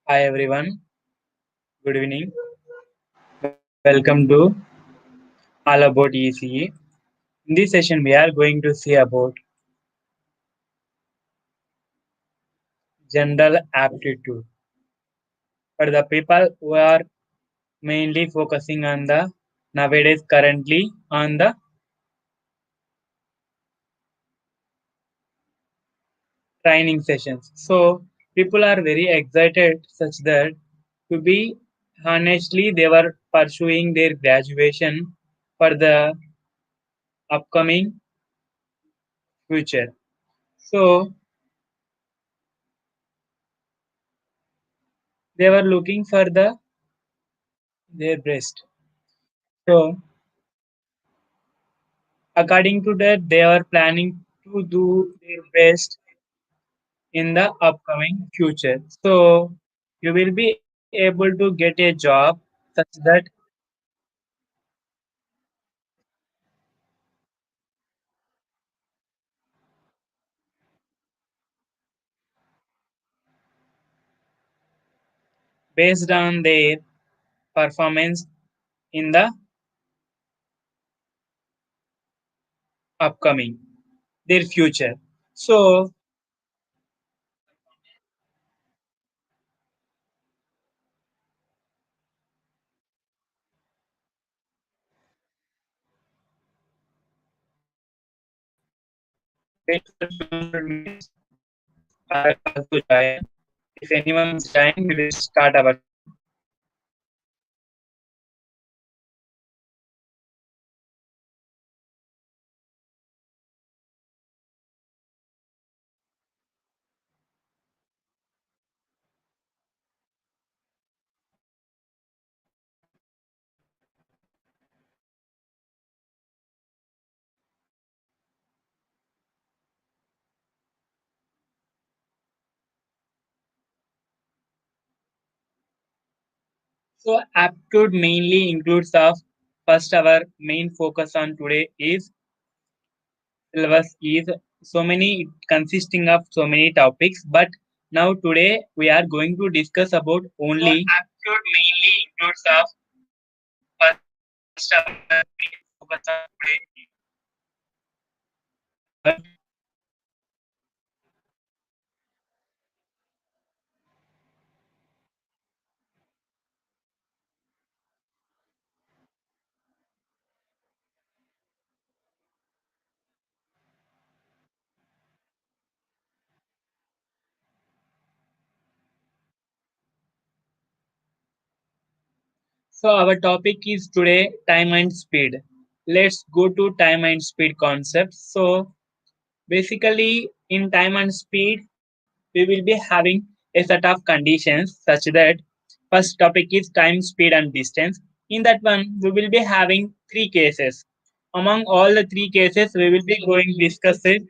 Hi everyone, good evening. Welcome to All About ECE. In this session, we are going to see about general aptitude for the people who are mainly focusing on the nowadays currently on the training sessions. So people are very excited such that to be honestly they were pursuing their graduation for the upcoming future. So they were looking for their best. So according to that, they are planning to do their best in the upcoming future. So you will be able to get a job such that based on their performance in the upcoming, their future. So wait for a few hundred minutes for a call to join. If anyone is joining, we will start our session. So aptitude mainly includes of first our main focus on today is syllabus is so many consisting of so many topics, but now today we are going to discuss about only aptitude mainly includes of first our main focus on today is so our topic is today time and speed. Let's go to time and speed concept. So basically in time and speed we will be having a set of conditions such that first topic is time, speed, and distance. In that one, we will be having three cases. Among all the three cases, we will be going discuss it.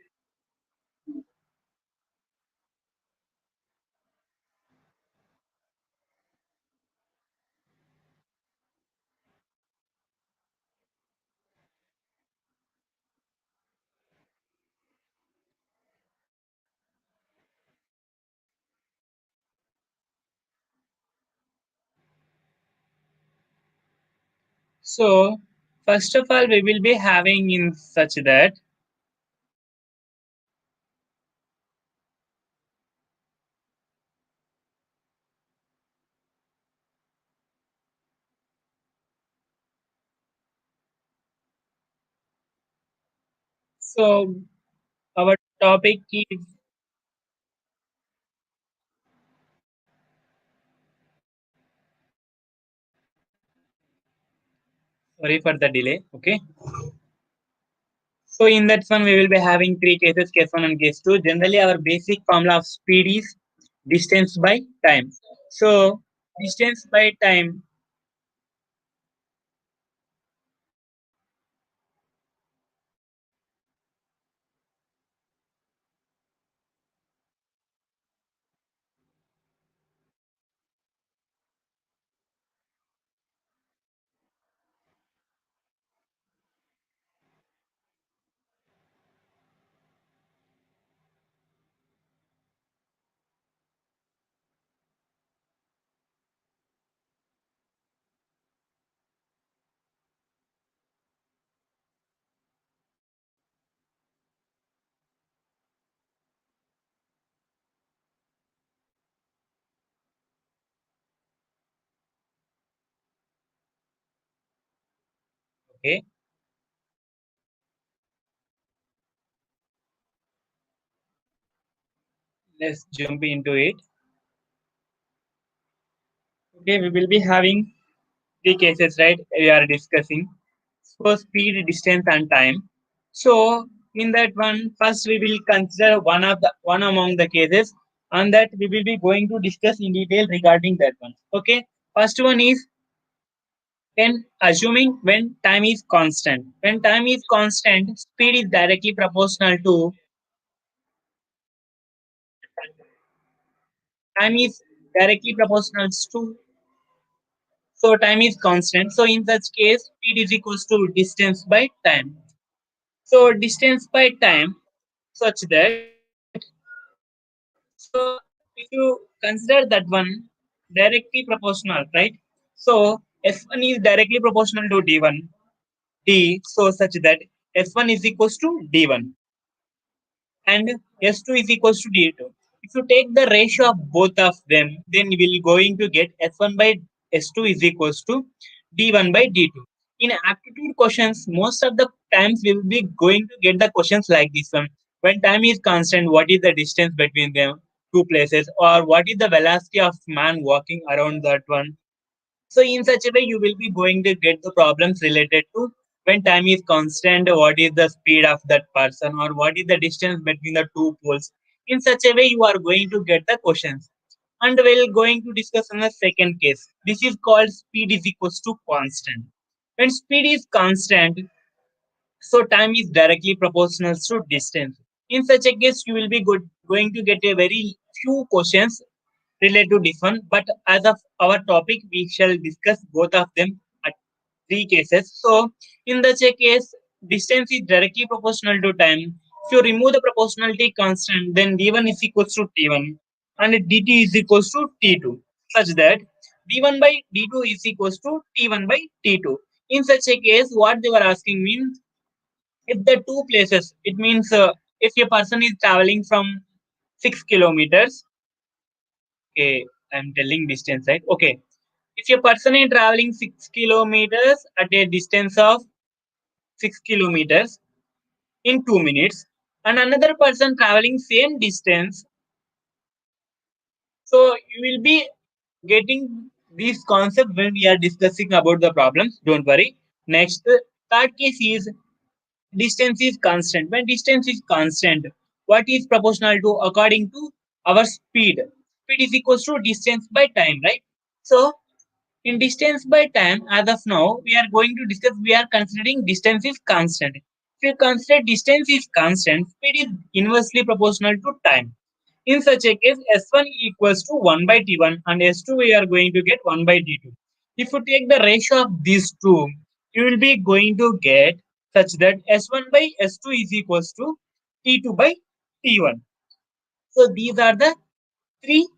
So, first of all, we will be having in such that so our topic is sorry for the delay. Okay. So in that one, we will be having three cases, case one and case two. Generally, our basic formula of speed is distance by time. So distance by time. Okay, let's jump into it. Okay, we will be having three cases, right? We are discussing. So speed, distance, and time. So in that one, first we will consider one among the cases, and that we will be going to discuss in detail regarding that one. Okay. First one is when assuming when time is constant. When time is constant, speed is directly proportional to time is directly proportional to so time is constant. So in such case, speed is equals to distance by time. So distance by time such that so if you consider that one directly proportional, right? So S1 is directly proportional to D1, D so such that S1 is equals to D1 and S2 is equals to D2. If you take the ratio of both of them, then you will going to get S1 by S2 is equals to D1 by D2. In aptitude questions, most of the times we will be going to get the questions like this one. When time is constant, what is the distance between them two places, or what is the velocity of man walking around that one? So in such a way, you will be going to get the problems related to when time is constant, what is the speed of that person, or what is the distance between the two poles. In such a way, you are going to get the questions. And we're going to discuss on the second case. This is called speed is equals to constant. When speed is constant, so time is directly proportional to distance. In such a case, you will be going to get a very few questions related to this one. But as of our topic, we shall discuss both of them at three cases. So in such a case, distance is directly proportional to time. If you remove the proportionality constant, then d1 is equals to t1 and dt is equals to t2, such that d1 by d2 is equals to t1 by t2. In such a case, what they were asking means if the two places, it means if a person is traveling from 6 kilometers, okay, I'm telling distance, right? Okay, if a person is traveling 6 kilometers at a distance of 6 kilometers in 2 minutes, and another person traveling same distance, so you will be getting these concepts when we are discussing about the problems. Don't worry. Next, third case is distance is constant. When distance is constant, what is proportional to according to our speed? Speed is equals to distance by time, right? So in distance by time, as of now, we are going to discuss, we are considering distance is constant. If you consider distance is constant, speed is inversely proportional to time. In such a case, S1 equals to 1 by T1 and S2 we are going to get 1 by T2. If you take the ratio of these two, you will be going to get such that S1 by S2 is equals to T2 by T1. So these are the three,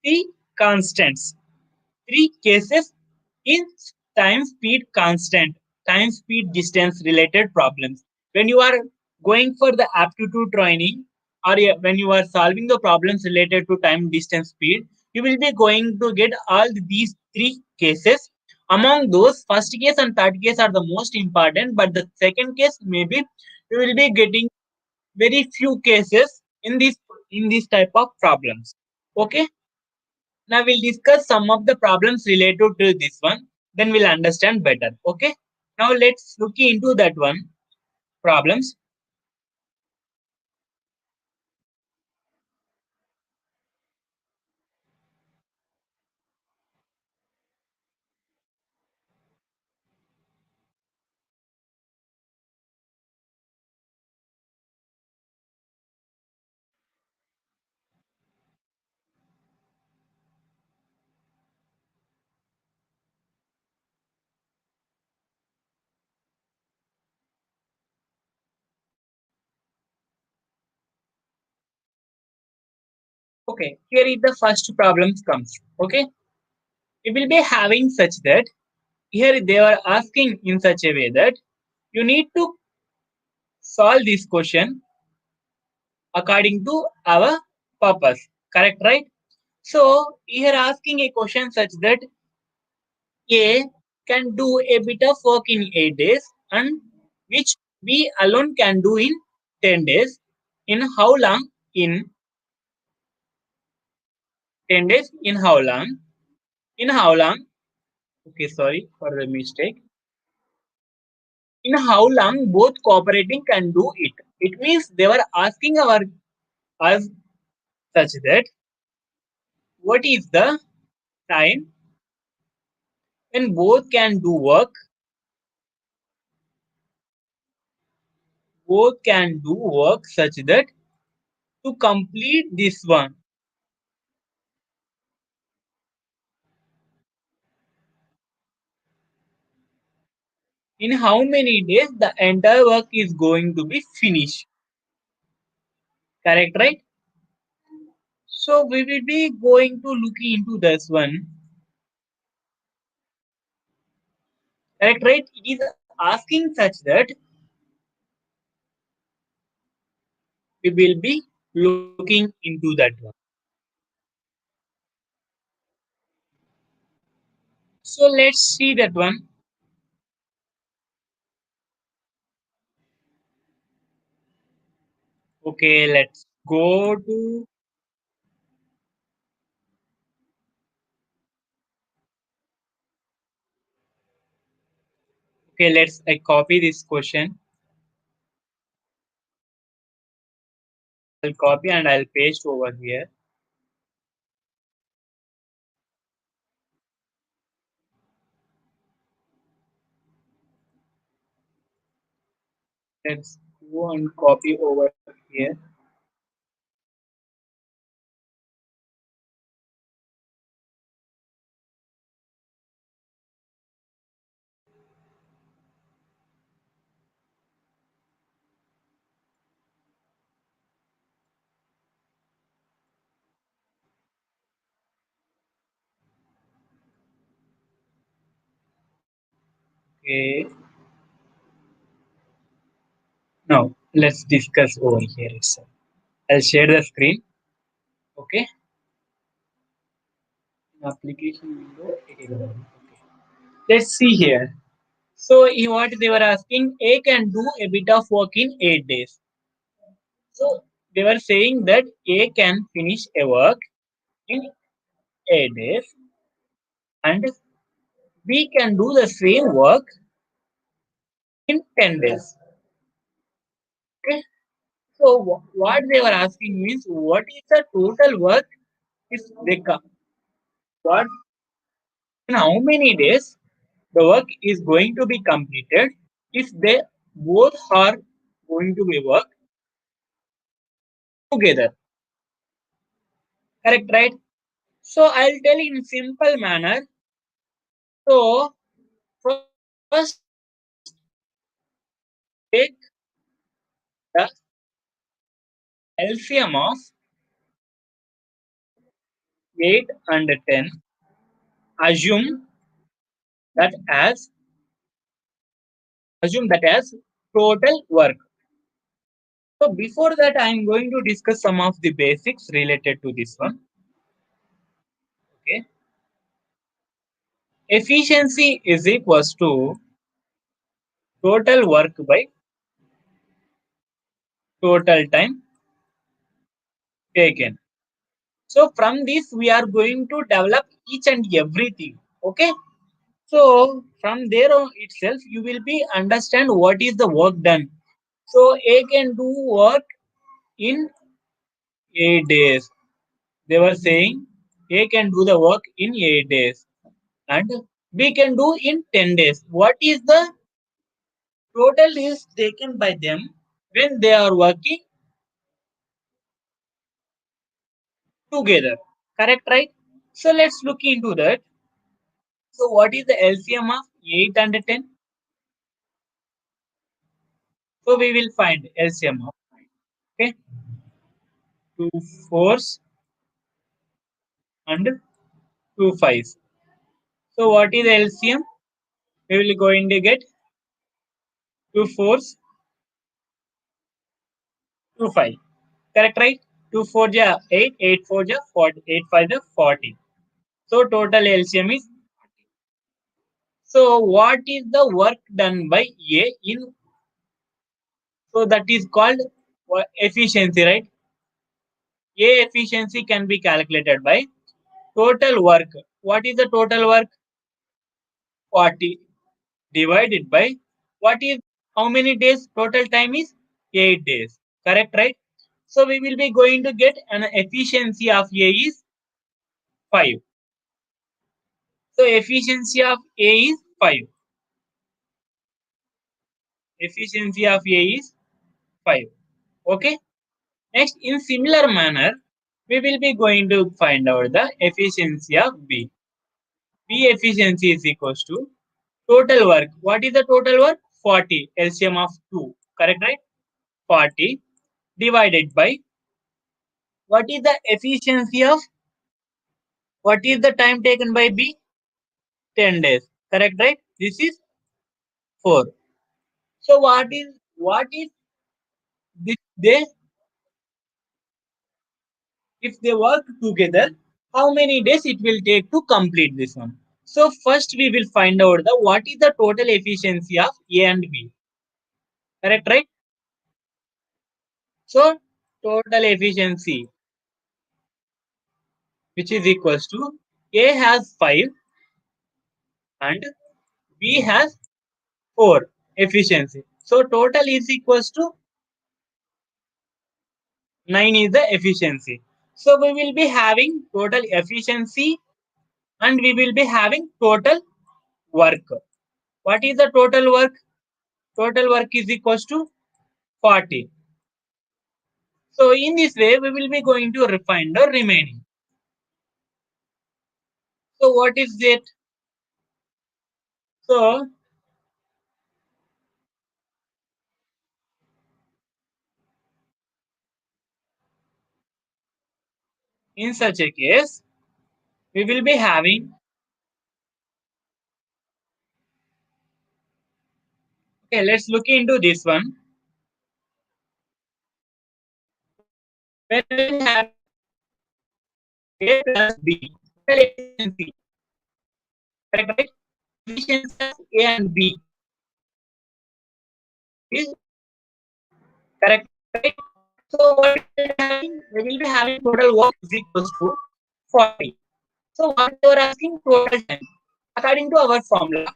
three constants. Three cases in time speed constant, time speed distance related problems. When you are going for the aptitude training or when you are solving the problems related to time distance speed, you will be going to get all these three cases. Among those, first case and third case are the most important, but the second case maybe you will be getting very few cases in this type of problems. Okay. Now we'll discuss some of the problems related to this one. Then we'll understand better. Okay. Now let's look into that one problems. Okay. Here is the first problems comes. Okay. We will be having such that here they are asking in such a way that you need to solve this question according to our purpose. Correct, right? So here asking a question such that A can do a bit of work in 8 days and which we alone can do in 10 days. In how long? In 10 days. In how long? In how long? Okay, sorry for the mistake. In how long both cooperating can do it? It means they were asking our us such that what is the time when both can do work such that to complete this one in how many days the entire work is going to be finished. Correct, right? So we will be going to look into this one. Correct, right? It is asking such that we will be looking into that one. So let's see that one. Okay, let's go to. Okay, let's I copy this question. I'll copy and I'll paste over here. Let's go and copy over here. Okay. Now let's discuss over here itself. I'll share the screen. Okay. Application window. It is on. Okay. Let's see here. So in what they were asking, A can do a bit of work in 8 days. So they were saying that A can finish a work in 8 days and B can do the same work in 10 days. Okay. So what they were asking means what is the total work if they come? What in how many days the work is going to be completed if they both are going to be work together. Correct, right? So I'll tell in simple manner. So first take the LCM of 8 and 10. Assume that as assume that as total work. So before that, I'm going to discuss some of the basics related to this one. Okay. Efficiency is equals to total work by total time taken. So from this, we are going to develop each and everything. Okay. So from there on itself, you will be understand what is the work done. So A can do work in 8 days. They were saying A can do the work in 8 days and B can do in 10 days. What is the total is taken by them when they are working together? Correct, right? So let's look into that. So what is the LCM of 8 and 10? So we will find LCM of okay, 2 fours and 2 fives. So what is the LCM? We will going to get 2 fours, 2 5. Correct, right? 2 4 ja 8, 8 4 ja 40, 8 5 ja 40. So total LCM is So what is the work done by A in, so that is called efficiency, right? A efficiency can be calculated by total work. What is the total work? 40 divided by what is, how many days? Total time is 8 days. Correct, right? So we will be going to get an efficiency of A is 5. So efficiency of A is 5. Efficiency of A is 5. Okay. Next, in similar manner, we will be going to find out the efficiency of B. B efficiency is equals to total work. What is the total work? 40. LCM of 2. Correct, right? 40 divided by what is the efficiency of, what is the time taken by B? 10 days. Correct, right? This is 4. So what is this day, if they work together, how many days it will take to complete this one? So first we will find out the what is the total efficiency of A and B. Correct, right? So total efficiency, which is equals to A has 5 and B has 4 efficiency. So total is equals to 9 is the efficiency. So we will be having total efficiency and we will be having total work. What is the total work? Total work is equals to 40. So in this way, we will be going to refine the remaining. So what is it? So in such a case, we will be having, okay, let's look into this one. When we will have A plus B, total efficiency, correct, right? Efficiency of A and B is correct, right? So what we will be having? We will be having total work is equals to 40. So what they were asking, total time. According to our formula,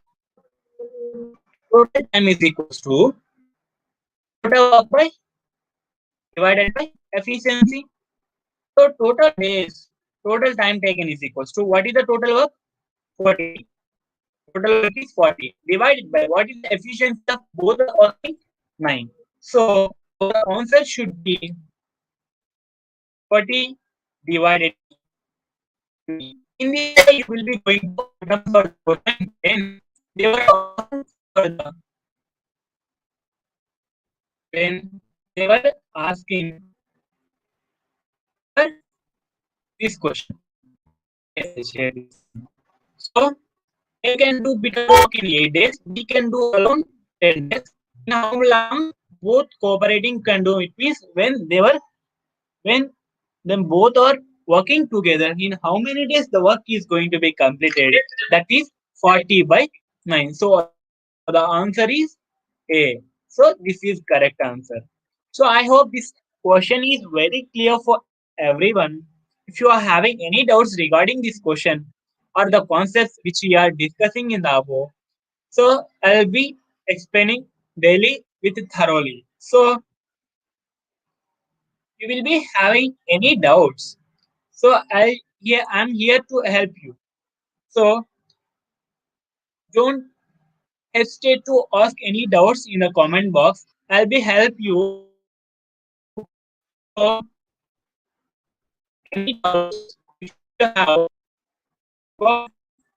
total time is equals to total work by divided by efficiency. So total days, total time taken is equals to what is the total work? 40. Total work is 40 divided by what is the efficiency of both the working? 9. So the answer should be 40 divided by 9. In this way, you will be going to attempt for the question. Then they were asking for the, when they were asking for this question. Yes, I shared this. So A can do bit of work in 8 days. B can do alone 10 days. In how long both cooperating can do it means when them both are working together, in how many days the work is going to be completed? That is 40 by 9. So the answer is A. So this is correct answer. So I hope this question is very clear for everyone. If you are having any doubts regarding this question or the concepts which we are discussing in the above, so I'll be explaining daily with thoroughly. So you will be having any doubts. So I'm here to help you. So don't hesitate to ask any doubts in the comment box. I'll be help you. So any doubts if you have, so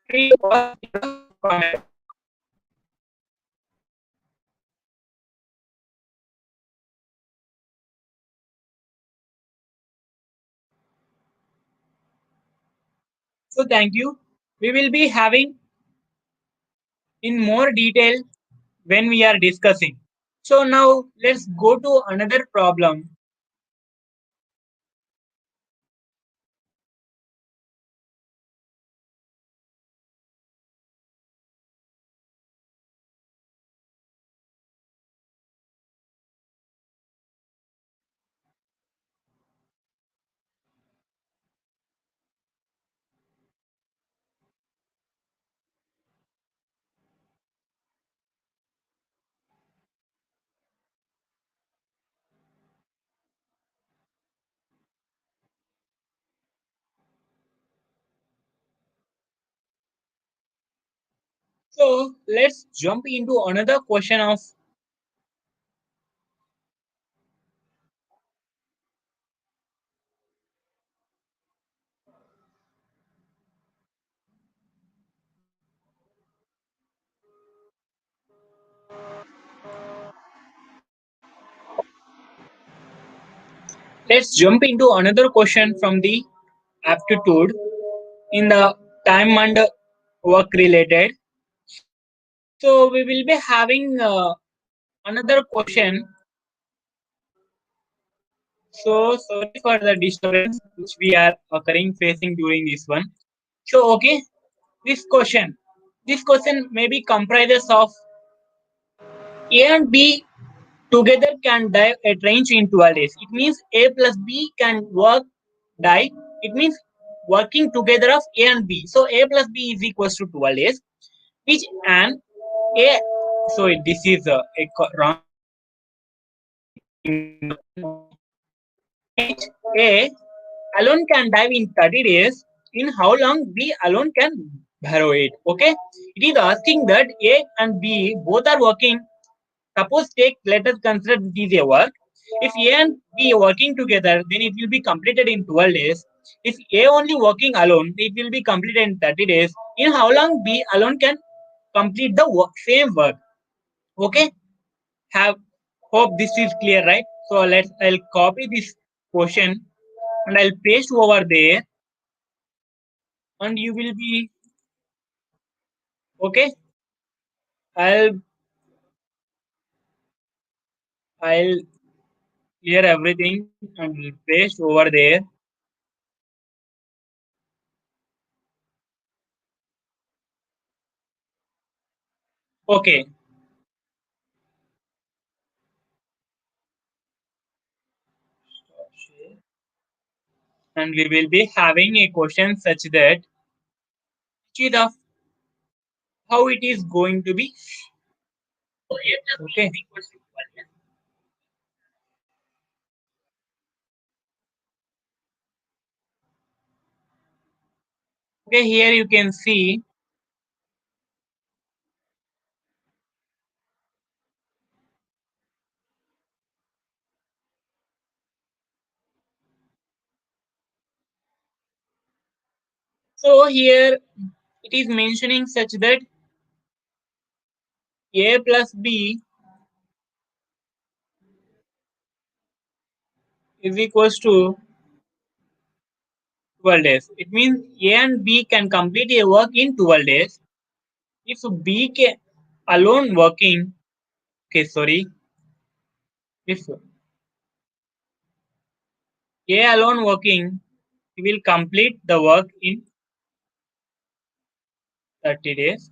please ask in the comment. So thank you. We will be having in more detail when we are discussing. So now let's go to another problem. So let's jump into another question of. Let's jump into another question from the aptitude in the time and work related. So we will be having another question. So sorry for the disturbance which we are occurring facing during this one. So okay, this question. This question maybe comprises of A and B together can die at range in 12 days. It means A plus B can work die. It means working together of A and B. So A plus B is equals to 12 days, which and A. So this is wrong thing. Which A alone can dive in 30 days. In how long B alone can borrow it? Okay. It is asking that A and B both are working. Suppose take let us consider this is a work. If A and B are working together, then it will be completed in 12 days. If A only working alone, it will be completed in 30 days. In how long B alone can complete the same work? Okay. Have hope this is clear, right? So I'll copy this question and I'll paste over there, and you will be okay. I'll I'll clear everything and will paste over there. Okay, and we will be having a question such that which is of how it is going to be. Okay, okay. Here you can see. So here it is mentioning such that A plus B is equals to 12 days. It means A and B can complete a work in 12 days. If B can alone working, okay, sorry, if A alone working, he will complete the work in 30 days.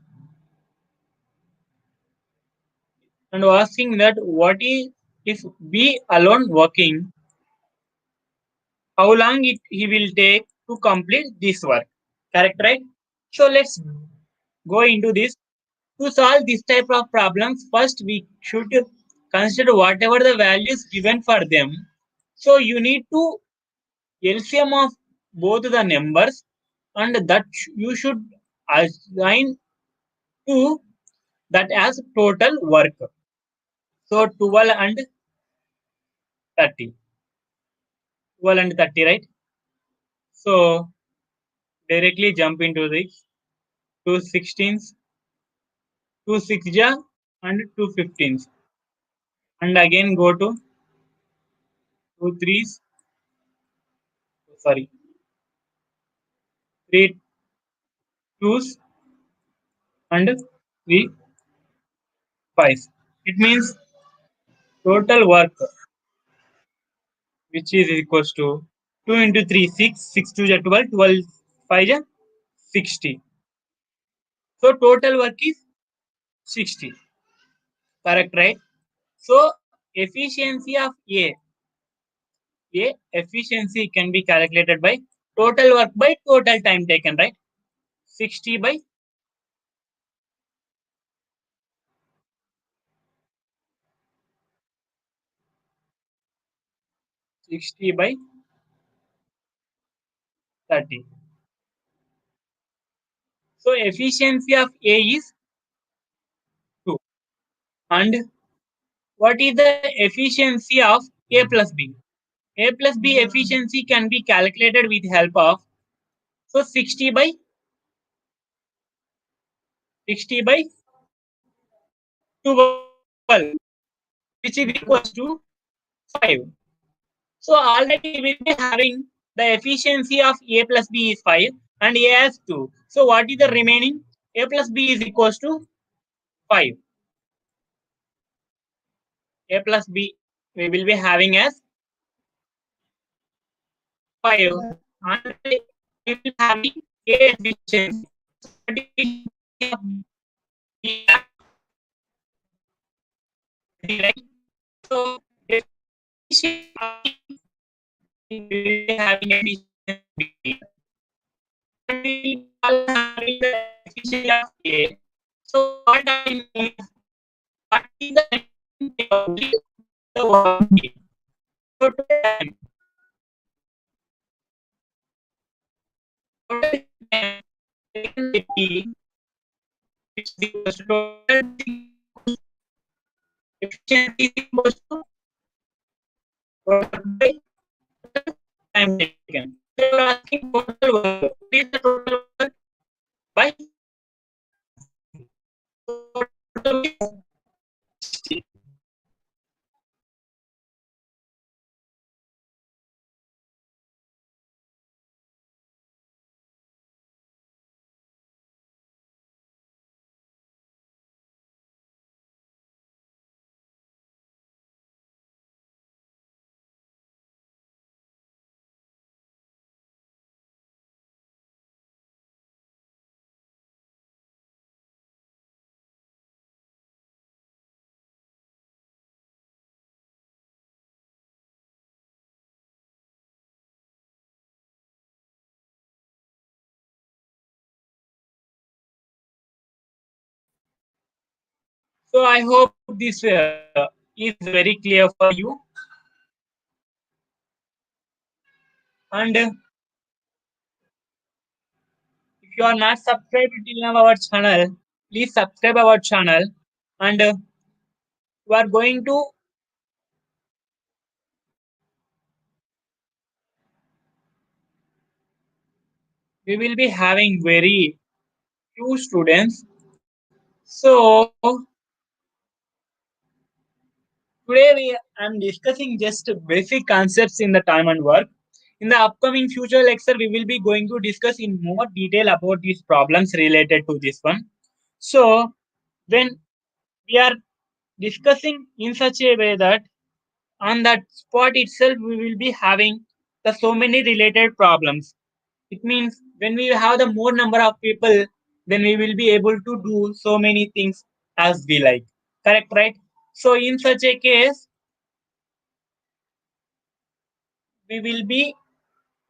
And asking that what is if B alone working, how long he will take to complete this work. Correct, right? So let's go into this. To solve this type of problems, first we should consider whatever the values given for them. So you need to LCM of both the numbers, and that you should assign to that as total work. So 12 and 30. 12 and 30, right? So directly jump into this. 2 16s, 2 6 ja, and 2 15s. And again go to 2 threes, sorry, 3 twos and 3 fives. It means total work which is equals to 2 into 3 6, 6 2 ja 12, 12 5 ja 60. So total work is 60. Correct, right? So efficiency of A efficiency can be calculated by total work by total time taken, right? 60 by 60 by 30. So efficiency of A is And what is the efficiency of A plus B? A plus B efficiency can be calculated with help of, so 60 by 12, which is equals to 5. So already we will be having the efficiency of A plus B is 5 and A has 2. So what is the remaining? A plus B is equals to 5. A plus B we will be having as 5. And we will having A efficiency. So what is the efficiency of B? Right? So efficiency of B, we will be having efficiency of B. And we will be also having the efficiency of A. So what I mean, what is the remaining probability of the work B? Total time. Total time taken by B, which is equals to total efficiency is equals to total by time taken. So you are asking total work. What is the total work by total is 60. So I hope this is very clear for you. And if you are not subscribed till now our channel, please subscribe our channel. And we are going to we will be having very few students. So today I'm discussing just basic concepts in the time and work. In the upcoming future lecture, we will be going to discuss in more detail about these problems related to this one. So when we are discussing in such a way that on that spot itself we will be having the so many related problems. It means when we have the more number of people, then we will be able to do so many things as we like. Correct, right? So in such a case, we will be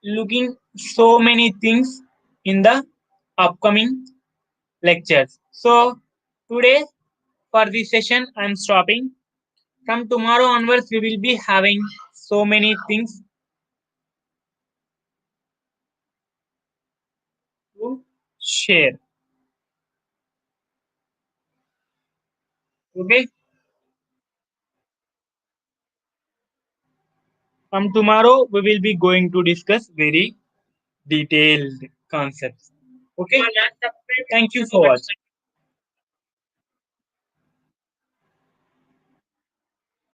looking so many things in the upcoming lectures. So today for this session, I'm stopping. From tomorrow onwards, we will be having so many things to share. Okay. From tomorrow, we will be going to discuss very detailed concepts. Okay. Thank you for watching.